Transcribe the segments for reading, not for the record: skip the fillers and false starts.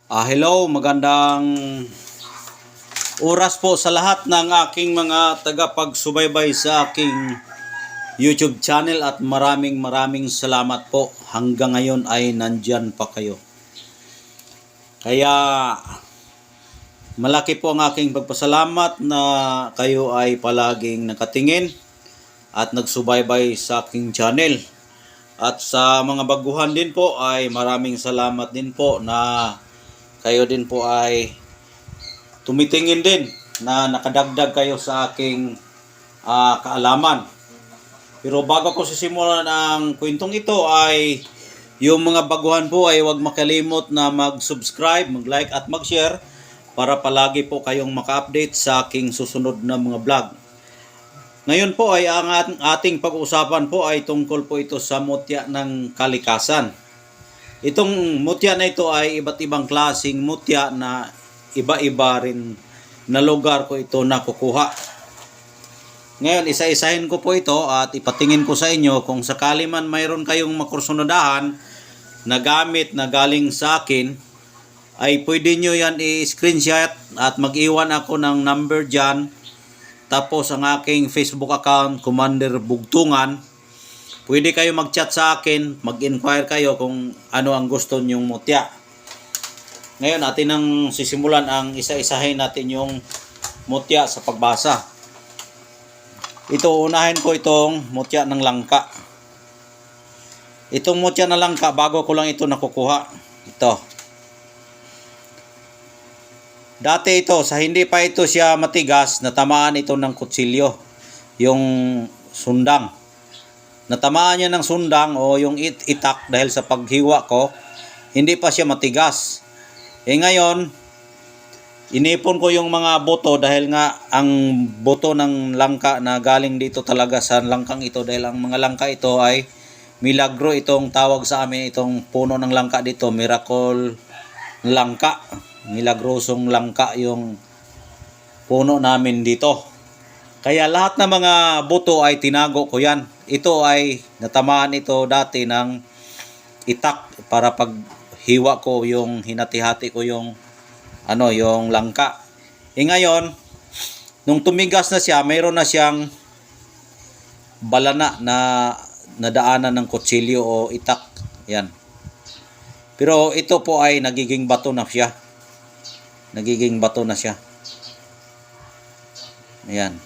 Hello, magandang oras po sa lahat ng aking mga tagapagsubaybay sa aking YouTube channel at maraming salamat po. Hanggang ngayon ay nandyan pa kayo. Kaya malaki po ang aking pagpasalamat na kayo ay palaging nakatingin at nagsubaybay sa aking channel. At sa mga baguhan din po ay maraming salamat din po na kayo din po ay tumitingin din na nakadagdag kayo sa aking kaalaman. Pero bago ko sisimulan ang kwentong ito ay yung mga baguhan po ay huwag makalimot na mag-subscribe, mag-like at mag-share para palagi po kayong maka-update sa aking susunod na mga vlog. Ngayon po ay ang ating pag-uusapan po ay tungkol po ito sa mutya ng kalikasan. Itong mutya na ito ay iba't ibang klaseng mutya na iba-iba rin na lugar ko ito nakukuha. Ngayon, isa-isahin ko po ito at ipatingin ko sa inyo kung sakali man mayroon kayong makursunodahan na gamit na galing sa akin, ay pwede nyo yan i-screenshot at mag-iwan ako ng number dyan. Tapos ang aking Facebook account, Commander Bugtungan. Pwede kayo mag-chat sa akin, mag-inquire kayo kung ano ang gusto nyong mutya. Ngayon, atin nang sisimulan ang isa-isahin natin yung mutya sa pagbasa. Ito, unahin ko itong mutya ng langka. Itong mutya ng langka, bago ko lang ito nakukuha. Ito. Dati ito, sa hindi pa ito siya matigas, natamaan ito ng kutsilyo. Yung sundang. Natamaan niya ng sundang o yung itak dahil sa paghiwa ko, hindi pa siya matigas. Ngayon, inipon ko yung mga buto dahil nga ang buto ng langka na galing dito talaga sa langkang ito dahil ang mga langka ito ay milagro itong tawag sa amin, itong puno ng langka dito, miracle langka. Milagrosong langka yung puno namin dito. Kaya lahat ng mga buto ay tinago ko yan. Ito ay natamaan ito dati ng itak para paghiwa ko yung hinati-hati ko yung yung langka. Ngayon, nung tumigas na siya, mayroon na siyang balana na nadaanan ng kutsilyo o itak. Yan. Pero ito po ay nagiging bato na siya. Nagiging bato na siya. Ayan.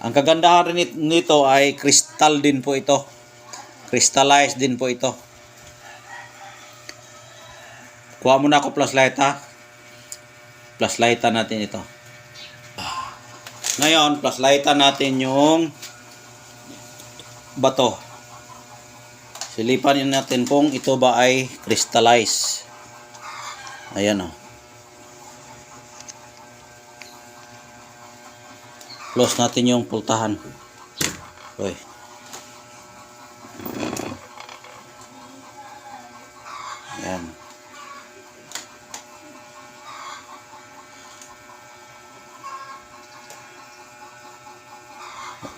Ang kagandahan rin nito ay crystal din po ito. Crystallized din po ito. Kuha muna ako flashlight ha. Flashlightan natin ito. Ngayon, flashlightan natin yung bato. Silipan natin kung ito ba ay crystallized. Ayan o. Close natin yung pultahan. Okay. Ayan.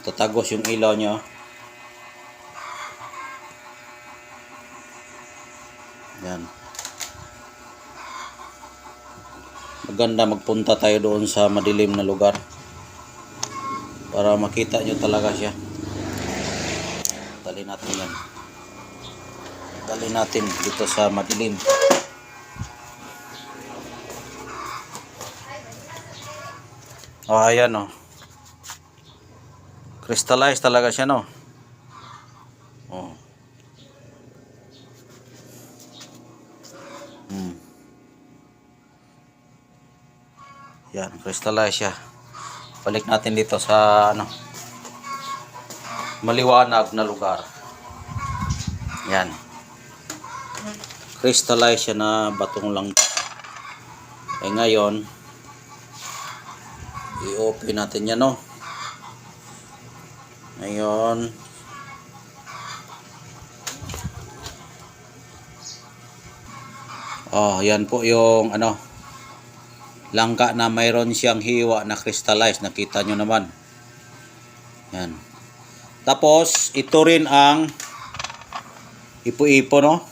Tatagos yung ilaw nyo. Ayan. Maganda magpunta tayo doon sa madilim na lugar para makita nyo talaga siya. Dali natin yan. Dali natin dito sa madilim. Ayan o. Crystallized talaga siya no. Yan, crystallized siya. Balik natin dito sa maliwanag na lugar. Yan. Crystallized siya na batong langka. Ngayon, i-open natin yan no. Ngayon, yan po yung langka na mayroon siyang hiwa na crystallized. Nakita nyo naman. Yan. Tapos, ito rin ang ipo-ipo, no?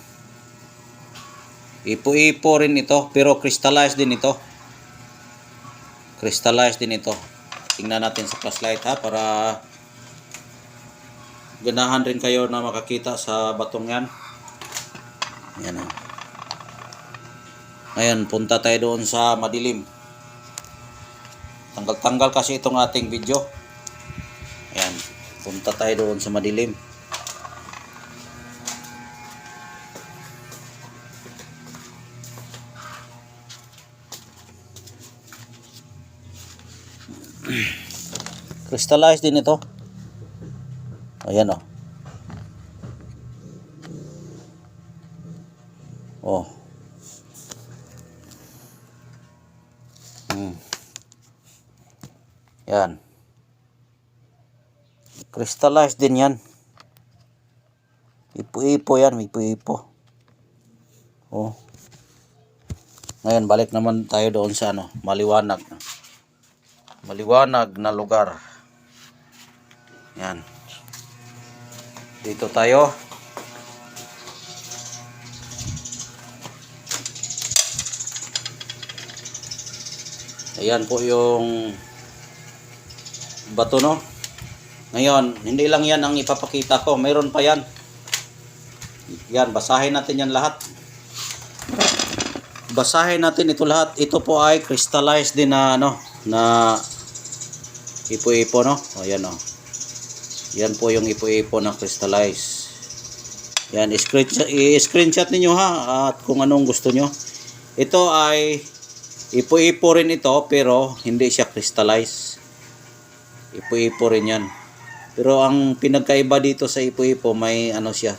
Ipo-ipo rin ito, pero crystallized din ito. Crystallized din ito. Tingnan natin sa flashlight ha, para ganahan rin kayo na makakita sa batong yan. Ayan o. Ngayon, punta tayo doon sa madilim. Tanggal-tanggal kasi itong ating video. Ayan, punta tayo doon sa madilim. Crystallized din ito. Ayan o. Oh. Yan. Crystallized din yan. Ipo-ipo yan. Ipo-ipo. Oh. Ngayon, balik naman tayo doon sa maliwanag. Maliwanag na lugar. Yan. Dito tayo. Ayan po yung bato, no? Ngayon, hindi lang yan ang ipapakita ko. Mayroon pa yan. Yan, basahin natin yan lahat. Basahin natin ito lahat. Ito po ay crystallized din na na ipo-ipo, no? O, yan, o. Yan po yung ipo-ipo na crystallized. Yan, i-screenshot ninyo ha, at kung anong gusto nyo. Ito ay ipo-ipo rin ito, pero hindi siya crystallized. Ipo-ipo rin yan. Pero ang pinagkaiba dito sa ipo-ipo, may siya,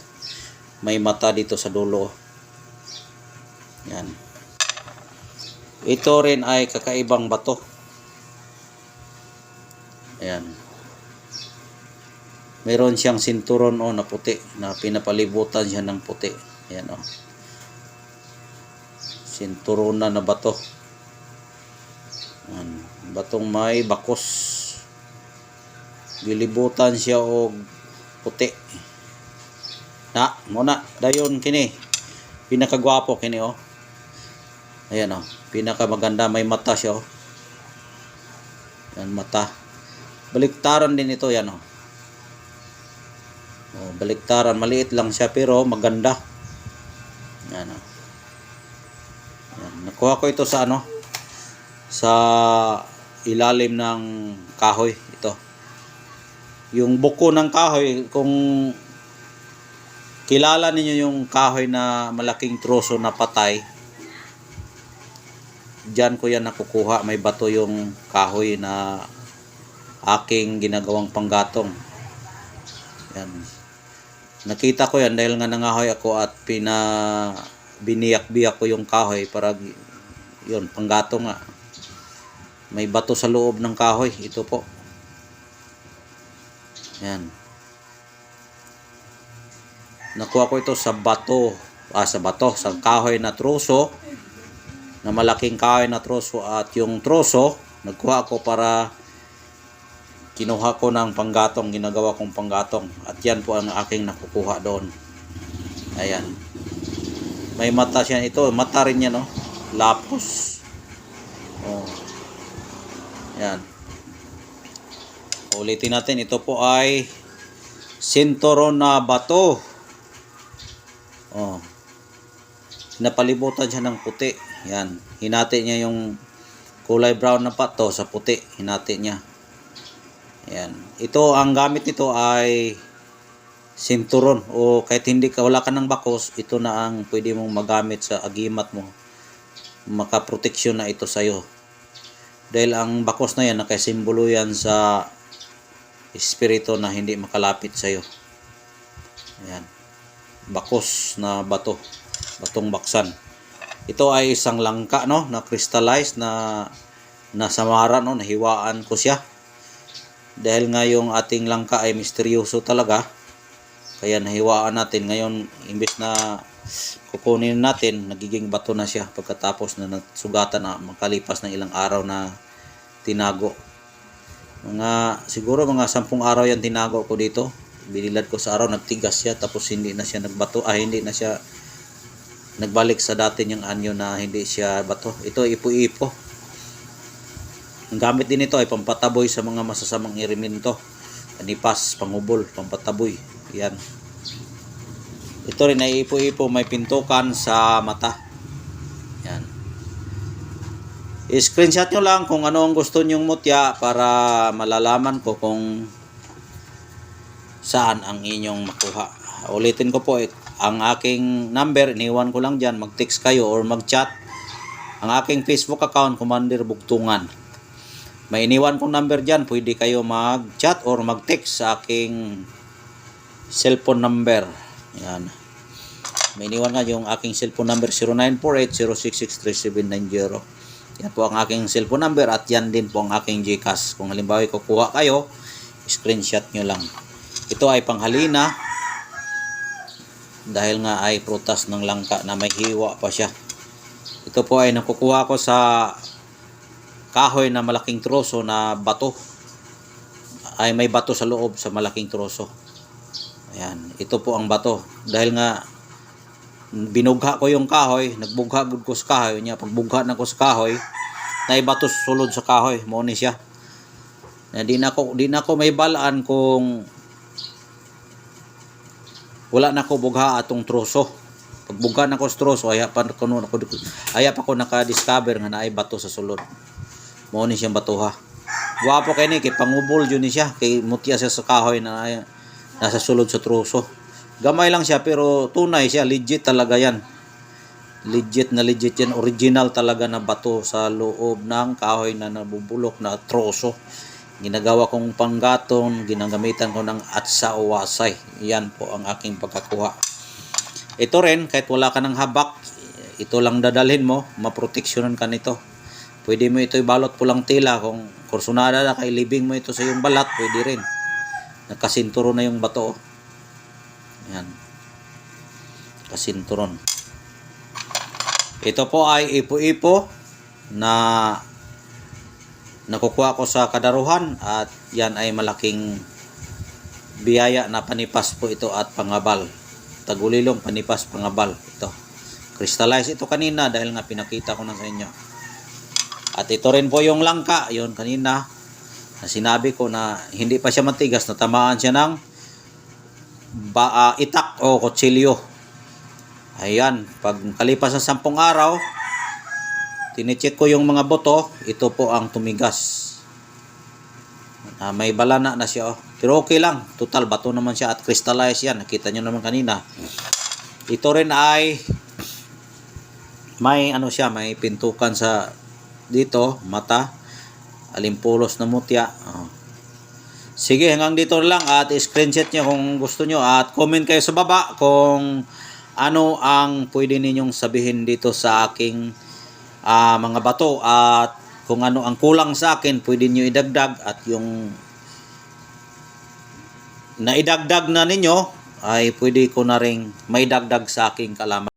may mata dito sa dulo. Yan. Ito rin ay kakaibang bato. Ayan. Meron siyang sinturon na puti, na pinapalibutan siya ng puti. Ayan o. Sinturonan na bato. Ayan. Batong may bakos. Gilibutan siya og puti. Na, muna, dayon kini. Pinakagwapo kini o. Ayan o. Pinakamaganda, may mata siya o. Yan, mata. Baliktaran din ito, yan o. Baliktaran, maliit lang siya pero maganda. Yan o. Yan. Nakuha ko ito sa sa ilalim ng kahoy ito. Yung buko ng kahoy, kung kilala ninyo yung kahoy na malaking troso na patay, diyan ko yan nakukuha. May bato yung kahoy na aking ginagawang panggatong. Yan. Nakita ko yan dahil nga nangahoy ako at biniyak-biyak ko yung kahoy para yun, panggatong nga. May bato sa loob ng kahoy. Ito po. Yan. Nakuha ko ito sa bato. Sa kahoy na troso. Na malaking kahoy na troso. At yung troso, nagkuha ko para kinuha ko ng panggatong, ginagawa kong panggatong. At yan po ang aking nakukuha doon. Ayan. May mata siya. Ito, mata rin yan, no? Lapos. Oh. Yan. Ulitin natin. Ito po ay sinturon na bato. Oh. Napalibutan siya ng puti. Yan. Hinati niya yung kulay brown na pato sa puti. Hinati niya. Ayan. Ito, ang gamit nito ay sinturon, o kahit wala ka ng bakos, ito na ang pwede mong magamit sa agimat mo. Makaproteksyon na ito sa'yo. Dahil ang bakos na yan, nakasimbolo yan sa espiritu na hindi makalapit sa'yo. Ayan. Bakos na bato. Batong baksan. Ito ay isang langka, no, na crystallized, na nasamara, no, nahiwaan ko siya. Dahil nga yung ating langka ay misteryoso talaga, kaya nahiwaan natin. Ngayon, imbes na kukunin natin, nagiging bato na siya pagkatapos na sugatan na makalipas ng ilang araw na tinago. Siguro mga 10 araw yan tinago ko dito. Binilad ko sa araw, nagtigas siya, tapos hindi na siya nagbato, hindi na siya nagbalik sa dati niyang anyo na hindi siya bato. Ito ipo-ipo. Ang gamit din ito ay pampataboy sa mga masasamang elemento. Panipas, panghubol, pampataboy. Yan. Ito rin ay ipo-ipo, may pintukan sa mata. Yan. I-screenshot nyo lang kung ano ang gusto nyong mutya para malalaman ko kung saan ang inyong makuha. Ulitin ko po, ang aking number, iniwan ko lang dyan, mag-text kayo or mag-chat. Ang aking Facebook account, Commander Bugtungan. May iniwan kong number dyan, pwede kayo mag-chat or mag-text sa aking cellphone number. Yan. May iniwan nga yung aking cellphone number 0948-066-3790. Yan po ang aking cellphone number at yan din po ang aking GCash. Kung halimbawa kukuha kayo, screenshot nyo lang. Ito ay panghalina dahil nga ay prutas ng langka na may hiwa pa siya. Ito po ay nakukuha ko sa kahoy na malaking troso na bato. Ay may bato sa loob sa malaking troso. Ayan, ito po ang bato. Dahil nga binugha ko yung kahoy, nagbugha gud ko sa kahoy niya. Pagbugha na ko sa kahoy, na bato sulod sa kahoy, mo ni siya. Na di na ko may balaan kung wala na ko bugha atong troso. Pagbugha na ko sa troso, aya pa ko naka-discover nga naay bato sa sulod. Mo ni siyang batuha. Guwapo kay ni kay pangubol jud ni siya, kay mutya siya sa kahoy na nasa sulod sa troso. Gamay lang siya pero tunay siya, legit talaga yan. Legit yan, original talaga na bato sa loob ng kahoy na nabubulok na troso. Ginagawa kong panggatong, ginagamitan ko ng atsa o wasay. Yan po ang aking pagkakuha. Ito rin, kahit wala ka ng habak, ito lang dadalhin mo, maproteksyonan ka nito. Pwede mo ito ibalot pulang tela. Kung kursunada na kay libing mo ito sa iyong balat, pwede rin. Nagkasinturon na yung bato. Yan. Kasinturon. Ito po ay ipo-ipo na nakukuha ko sa kadaruhan at yan ay malaking biyaya na panipas po ito at pangabal. Tagulilong, panipas, pangabal. Ito. Crystallize ito kanina dahil nga pinakita ko na sa inyo. At ito rin po yung langka, yun kanina na sinabi ko na hindi pa siya matigas, natamaan siya ng itak o kutsilyo. Ayan, pag kalipas ng 10 araw, tinicheck ko yung mga buto, ito po ang tumigas. May balana na siya. Pero okay lang, total bato naman siya at crystallize yan. Nakita nyo naman kanina. Ito rin ay may may pintukan sa dito, mata, alimpulos na mutya. Sige, hanggang dito lang at screenshot nyo kung gusto nyo at comment kayo sa baba kung ano ang pwede ninyong sabihin dito sa aking mga bato at kung ano ang kulang sa akin, pwede nyo idagdag at yung naidagdag na ninyo ay pwede ko na ring may dagdag sa aking kalaman.